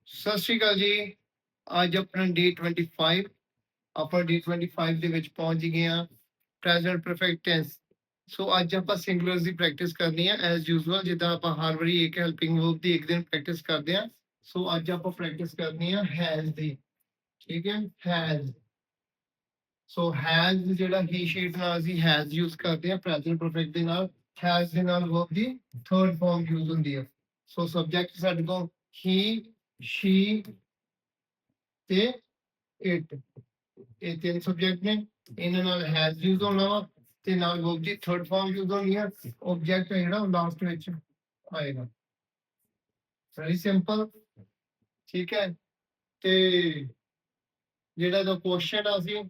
ਸਤਿ ਸ਼੍ਰੀ ਅਕਾਲ ਜੀ। ਅੱਜ ਆਪਣਾ ਡੇ 25 ਆਪਾਂ ਡੇ 25 ਦੇ ਵਿੱਚ ਪਹੁੰਚ ਗਏ ਆ ਪ੍ਰੈਜ਼ੈਂਟ ਪਰਫੈਕਟ ਟੈਂਸ। ਸੋ ਅੱਜ ਆਪਾਂ ਸਿੰਗੂਲਰਸ ਦੀ ਪ੍ਰੈਕਟਿਸ ਕਰਨੀ ਆ ਐਜ਼ ਯੂਜ਼ੁਅਲ, ਜਿੱਦਾਂ ਆਪਾਂ ਹਰ ਵਾਰੀ ਇੱਕ ਹੈਲਪਿੰਗ ਵਰਬ ਦੀ ਇੱਕ ਦਿਨ ਪ੍ਰੈਕਟਿਸ ਕਰਦੇ ਆ। ਸੋ ਅੱਜ ਆਪਾਂ ਪ੍ਰੈਕਟਿਸ ਕਰਨੀ ਆ ਹੈਜ਼ ਦੀ। ਠੀਕ ਹੈ, ਹੈਜ਼। ਸੋ ਹੈਜ਼ ਜਿਹੜਾ ਹੀ ਸ਼ੀਟ ਨਾਲ ਅਸੀਂ ਹੈਜ਼ ਯੂਜ਼ ਕਰਦੇ ਆ ਪ੍ਰੈਜ਼ੈਂਟ ਪਰਫੈਕਟ ਦੇ ਨਾਲ। ਹੈਜ਼ ਦੇ ਨਾਲ ਵਰਬ ਦੀ ਥਰਡ ਫਾਰਮ ਯੂਜ਼ ਹੁੰਦੀ ਆ। ਸੋ ਸਬਜੈਕਟ ਸਾਡੇ ਕੋਲ ਹੀ, she ਤੇ ਇਟ, ਇਹ ਤਿੰਨ ਸਬਜੈਕਟ ਨੇ। ਇਹਨਾਂ ਨਾਲ ਹੈਜ਼ ਯੂਜ਼ ਹੋਣਾ ਵਾ ਤੇ ਨਾਲ ਵਰਬ ਦੀ ਥਰਡ ਫਾਰਮ ਯੂਜ਼ ਹੋਣੀ ਆ। ਆਬਜੈਕਟ ਜਿਹੜਾ ਲਾਸਟ ਵਿੱਚ ਆਏਗਾ। Very simple. ਠੀਕ ਹੈ, ਤੇ ਜਿਹੜਾ ਦਾ ਕੁਐਸਚਨ ਆ ਅਸੀਂ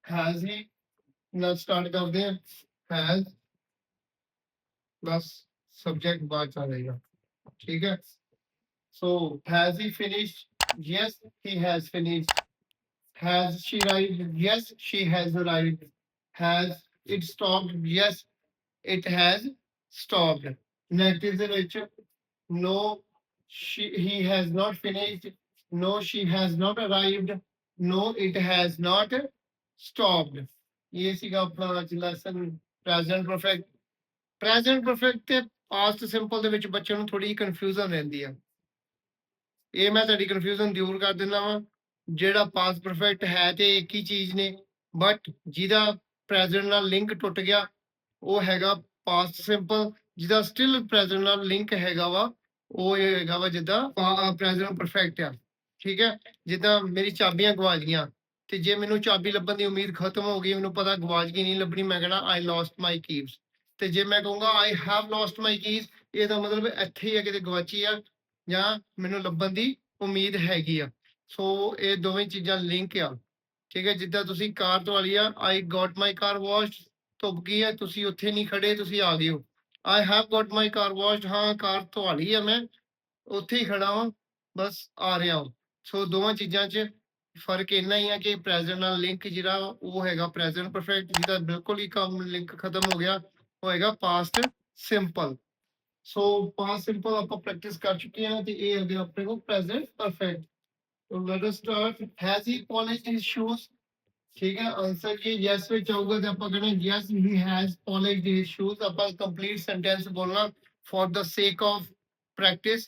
ਹੈਜ਼ ਹੀ ਨਾਲ ਸਟਾਰਟ ਕਰਦੇ ਆ। ਹੈਜ਼ ਪਲੱਸ ਸਬਜੈਕਟ ਬਾਅਦ ਚ ਆ ਜਾਏਗਾ। ਠੀਕ ਹੈ, so has he finished? Yes, he has finished. Has she arrived? Yes, she has arrived. Has it stopped? Yes, it has stopped. Negative ਦੇ ਵਿੱਚ no, he has not finished. No, she has not arrived. No, it has not stopped. ਇਹ ਸੀਗਾ ਆਪਣਾ ਅੱਜ lesson present perfect. Present perfect ਤੇ past simple ਦੇ ਵਿੱਚ ਬੱਚਿਆਂ ਨੂੰ ਥੋੜੀ ਕਨਫਿਊਜ਼ਨ ਰਹਿੰਦੀ ਆ। ਇਹ ਮੈਂ ਤੁਹਾਡੀ ਕਨਫਿਊਜ਼ਨ ਦੂਰ ਕਰ ਦਿੰਦਾ ਵਾਂ। ਜਿਹੜਾ ਪਾਸਟ ਪਰਫੈਕਟ ਹੈ ਤੇ ਇੱਕ ਹੀ ਚੀਜ਼ ਨੇ, ਬਟ ਜਿਹਦਾ ਪ੍ਰੈਜ਼ੈਂਟ ਨਾਲ ਲਿੰਕ ਟੁੱਟ ਗਿਆ ਉਹ ਹੈਗਾ ਪਾਸਟ ਸਿੰਪਲ। ਜਿਹਦਾ ਸਟਿਲ ਪ੍ਰੈਜ਼ੈਂਟ ਨਾਲ ਲਿੰਕ ਹੈਗਾ ਵਾ ਉਹ ਇਹ ਹੈਗਾ ਵਾ ਜਿੱਦਾਂ ਪ੍ਰੈਜ਼ੈਂਟ ਪਰਫੈਕਟ ਆ। ਠੀਕ ਹੈ, ਜਿੱਦਾਂ ਮੇਰੀ ਚਾਬੀਆਂ ਗਵਾਚ ਗਈਆਂ ਤੇ ਜੇ ਮੈਨੂੰ ਚਾਬੀ ਲੱਭਣ ਦੀ ਉਮੀਦ ਖਤਮ ਹੋ ਗਈ, ਮੈਨੂੰ ਪਤਾ ਗਵਾਚ ਗਈ ਨਹੀਂ ਲੱਭਣੀ, ਮੈਂ ਕਹਿਣਾ ਆਈ ਲੋਸਟ ਮਾਈ ਕੀਜ਼। ਤੇ ਜੇ ਮੈਂ ਕਹੂੰਗਾ I have lost my keys, ਇਹਦਾ ਮਤਲਬ ਇੱਥੇ ਹੀ ਆ, ਕਿਤੇ ਗਵਾਚੀ ਆ ਜਾਂ ਮੈਨੂੰ ਲੱਭਣ ਦੀ ਉਮੀਦ ਹੈਗੀ ਆ। ਸੋ ਇਹ ਦੋਵੇਂ ਚੀਜ਼ਾਂ ਲਿੰਕ ਆ। ਠੀਕ ਹੈ, ਜਿੱਦਾਂ ਤੁਸੀਂ ਕਾਰ ਧਵਾ ਲਈ ਆ, ਆਈ ਗੋਟ ਮਾਈ ਕਾਰ ਵਾਸ਼ਡ, ਧੁੱਪ ਗਈ ਹੈ, ਤੁਸੀਂ ਉੱਥੇ ਨਹੀਂ ਖੜੇ, ਤੁਸੀਂ ਆ ਗਏ ਹੋ। I have got my car washed, ਹਾਂ ਕਾਰ ਧਵਾ ਲਈ ਆ ਮੈਂ, ਉੱਥੇ ਹੀ ਖੜਾ ਵਾਂ, ਬਸ ਆ ਰਿਹਾ ਹਾਂ। ਸੋ ਦੋਵਾਂ ਚੀਜ਼ਾਂ 'ਚ ਫਰਕ ਇੰਨਾ ਹੀ ਆ ਕਿ ਪ੍ਰੈਜ਼ੈਂਟ ਨਾਲ ਲਿੰਕ ਜਿਹੜਾ ਉਹ ਹੈਗਾ ਪ੍ਰੈਜ਼ੈਂਟ ਪਰਫੈਕਟ, ਜਿਹਦਾ ਬਿਲਕੁਲ ਹੀ ਕੰਮ ਲਿੰਕ ਖਤਮ ਹੋ ਗਿਆ ਉਹ ਹੈਗਾ ਪਾਸਟ ਸਿੰਪਲ। ਸੋ ਪਾਸਟ ਸਿੰਪਲ ਆਪਾਂ ਪ੍ਰੈਕਟਿਸ ਕਰ ਚੁੱਕੇ ਹਾਂ ਤੇ ਇਹ ਅੱਗੇ ਆਪਣੇ ਕੋਲ present perfect. So let us start. Has he polished his shoes? ठीक है, आंसर की yes ਵਿੱਚ ਆਊਗਾ ਤੇ ਆਪਾਂ ਕਹਿੰਦੇ yes he has polished his shoes। ਆਪਾਂ ਕੰਪਲੀਟ ਸੈਂਟੈਂਸ ਬੋਲਣਾ for the sake of practice।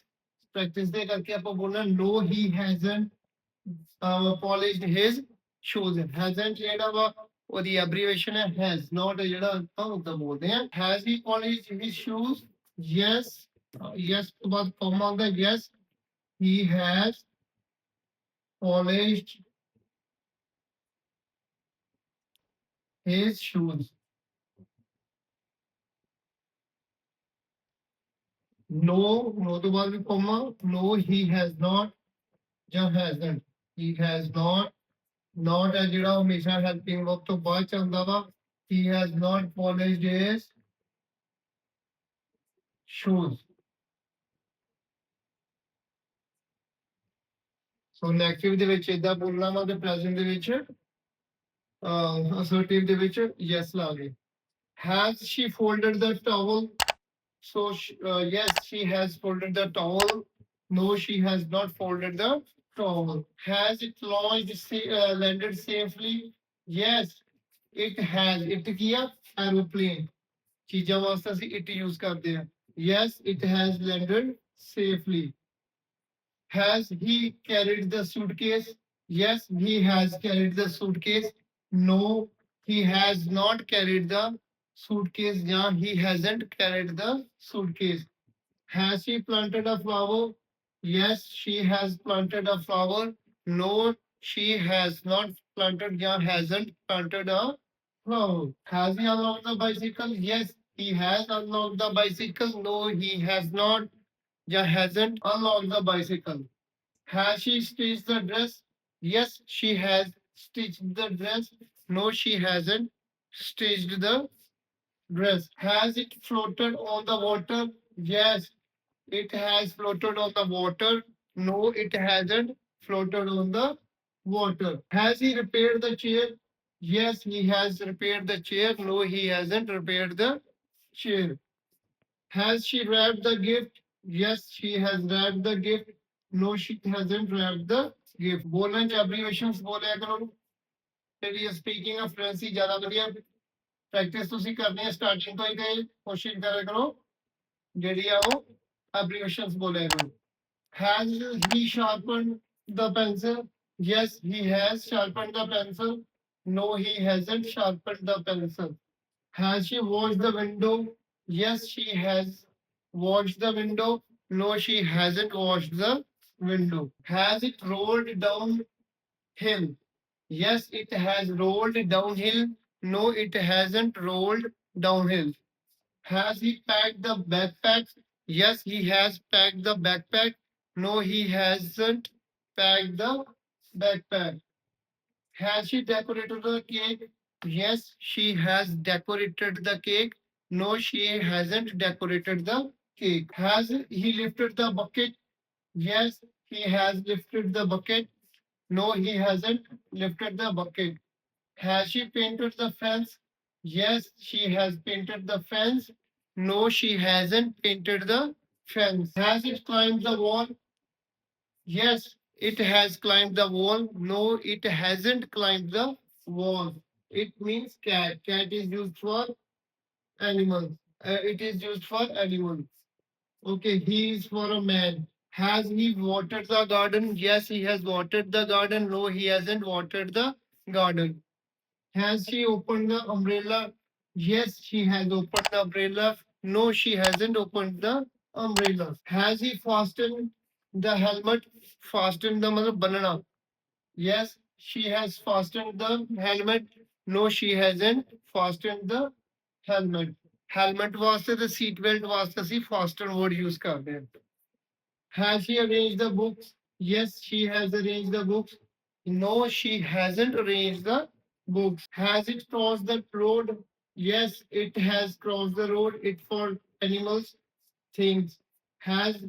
Practice ਦੇ ਕਰਕੇ ਆਪਾਂ ਬੋਲਣਾ no he hasn't polished his shoes। hasn't ਜਿਹੜਾ ਵਾ ਉਹਦੀ ਐਬਰੀਵੇਸ਼ਨ ਹੈ has not, ਜਿਹੜਾ ਆਪਾਂ ਉਹਦਾ ਬੋਲਦੇ ਆ। has he polished his shoes? Yes, yes ਤੋਂ ਬਾਅਦ comma ਆਉਂਦਾ, yes he has polished his shoes। No, no ਤੋਂ ਬਾਅਦ ਵੀ comma, no he has not ਜਾਂ hasn't, he has not, not ਹੈ ਜਿਹੜਾ ਹਮੇਸ਼ਾ ਹੈਲਪਿੰਗ ਵਰਬ ਤੋਂ ਬਾਅਦ ਚ ਆਉਂਦਾ ਵਾ। he has not polished his shoes। So negative ਦੇ ਵਿੱਚ ਇਦਾਂ ਬੋਲਣਾ ਵਾ ਤੇ ਪ੍ਰੈਜ਼ੈਂਟ ਦੇ ਵਿੱਚ ਅਸਰਟਿਵ ਦੇ ਵਿੱਚ yes ਲਾ ਗਏ। has she folded the towel? So yes, she has folded the towel. No, she has not folded the towel। has it landed safely? Yes, it has। it किया aeroplane, चीज़ों वास्ते ਅਸੀਂ it use ਕਰਦੇ ਹਾਂ। yes, it has landed safely। has he carried the suitcase? Yes, he has carried the suitcase। no, he has not carried the suitcase ਜਾਂ he hasn't carried the suitcase। has she planted a flower? Yes, she has planted a flower। no, she has not planted ਜਾਂ hasn't planted a flower। has he unlocked the bicycle? Yes, he has unlocked the bicycle। no, he has not ਜਾਂ hasn't unlocked the bicycle। has she stitched the dress? Yes, she has stitched the dress। no, she hasn't stitched the dress। has it floated on the water? Yes, it has floated on the water। no, it hasn't floated on the water। has he repaired the chair? Yes, he has repaired the chair। no, he hasn't repaired the chair। has she wrapped the gift? Yes, she has wrapped the gift। No, she hasn't wrapped the gift. बोलने च abbreviations बोलिया करो। ਜਿਹੜੀ speaking of fluency ਜ਼ਿਆਦਾ ਵਧੀਆ practice ਤੁਸੀਂ ਕਰਨੀ ਹੈ ਸਟਾਰਟਿੰਗ ਤੋਂ ਹੀ ਤੇ ਕੋਸ਼ਿਸ਼ ਕਰਿਆ ਕਰੋ ਜਿਹੜੀ ਆ ਉਹ abbreviations ਬੋਲਿਆ ਕਰੋ। Has he sharpened the pencil? Yes, he has sharpened the pencil. No, he hasn't sharpened the pencil. Has she washed the window? Yes, she has washed the window. No, she hasn't washed the window. Has it rolled downhill? Yes, it has rolled downhill. No, it hasn't rolled downhill. Has he packed the backpack? Yes, he has packed the backpack. No, he hasn't packed the backpack. Has she decorated the cake? Yes, she has decorated the cake. No, she hasn't decorated the cake. Has he lifted the bucket? Yes, he has lifted the bucket. No, he hasn't lifted the bucket. Has she painted the fence? Yes, she has painted the fence. No, she hasn't painted the fence. Has it climbed the wall? Yes, it has climbed the wall. No, it hasn't climbed the wall. It means cat. Cat is used for animals. It is used for animals. Okay, he is for a man. Has he watered the garden? Yes, he has watered the garden. No, he hasn't watered the garden. Has she opened the umbrella? Yes, she has opened the umbrella. No, she hasn't opened the umbrella. Has he fastened the helmet? Fastened the मतलब बनना. Yes, she has fastened the helmet. No, she hasn't fastened the helmet. Helmet वास्ते the seat belt वास्ते सी fasten word use करते हैं. Has she arranged the books? Yes, she has arranged the books. No, she hasn't arranged the books. Has it crossed the road? Yes, it has crossed the road. It for animals, things. Has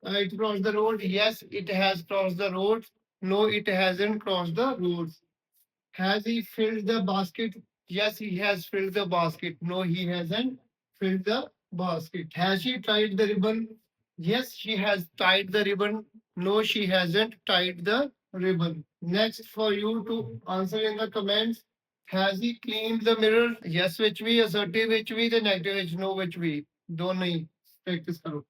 it crossed the road? Yes, it has crossed the road. No, it hasn't crossed the road. Has he filled the basket? Yes, he has filled the basket. No, he hasn't filled the basket. Has she tied the ribbon? Yes, she has tied the ribbon. No, she hasn't tied the ribbon. Next, for you to answer in the comments, has he cleaned the mirror? Yes, which we, assertive which we, the negative which no which we. दोनों ही practice करो.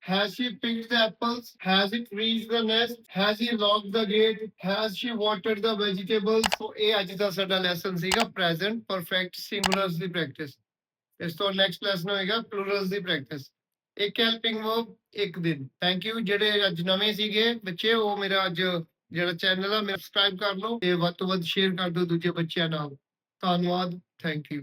Has she picked the apples? Has it reached the nest? Has he locked the gate? Has she watered the vegetables? So ਇਹ ਅੱਜ ਦਾ ਸਾਡਾ lesson ਸੀਗਾ present perfect singulars ਦੀ practice. ਇਸ ਤੋਂ next lesson ਹੋਏਗਾ plurals ਦੀ practice. ਇੱਕ helping verb ਇੱਕ ਦਿਨ. Thank you ਜਿਹੜੇ ਅੱਜ ਨਵੇਂ ਸੀਗੇ ਬੱਚੇ ਉਹ ਮੇਰਾ ਅੱਜ ਜਿਹੜਾ ਚੈਨਲ ਆ ਮੇਰਾ ਸਬਸਕ੍ਰਾਈਬ ਕਰ ਲਓ ਤੇ ਵੱਧ ਤੋਂ ਵੱਧ ਸ਼ੇਅਰ ਕਰ ਦਿਓ ਦੂਜੇ ਬੱਚਿਆਂ ਨਾਲ. ਧੰਨਵਾਦ. Thank you.